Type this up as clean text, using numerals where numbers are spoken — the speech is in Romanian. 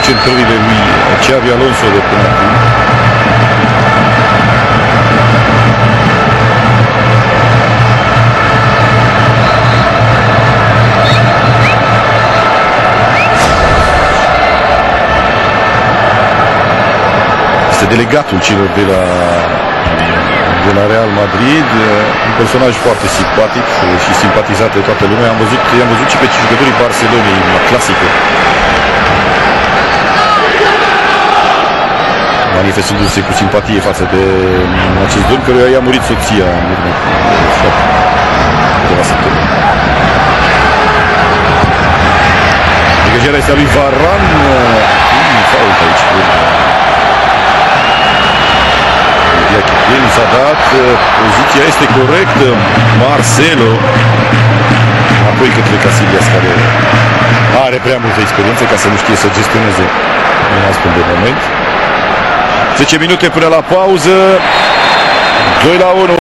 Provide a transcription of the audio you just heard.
centrările lui Xabi Alonso de până acum. Este delegatul celor de la Real Madrid, un personaj foarte simpatic și simpatizat de toată lumea. I-am văzut și pe jucătorii Barcelonei în la clasică, manifestându-se cu simpatie față de acest domn căruia i-a murit soția în urmă cu câteva săptămâni. Degajarea este a lui Varane. Fault aici. S-a dat, poziția este corectă. Marcelo apoi către Casillas, care are prea multă experiență ca să nu știe să gestioneze în astfel de moment. 10 minute până la pauză, 2-1.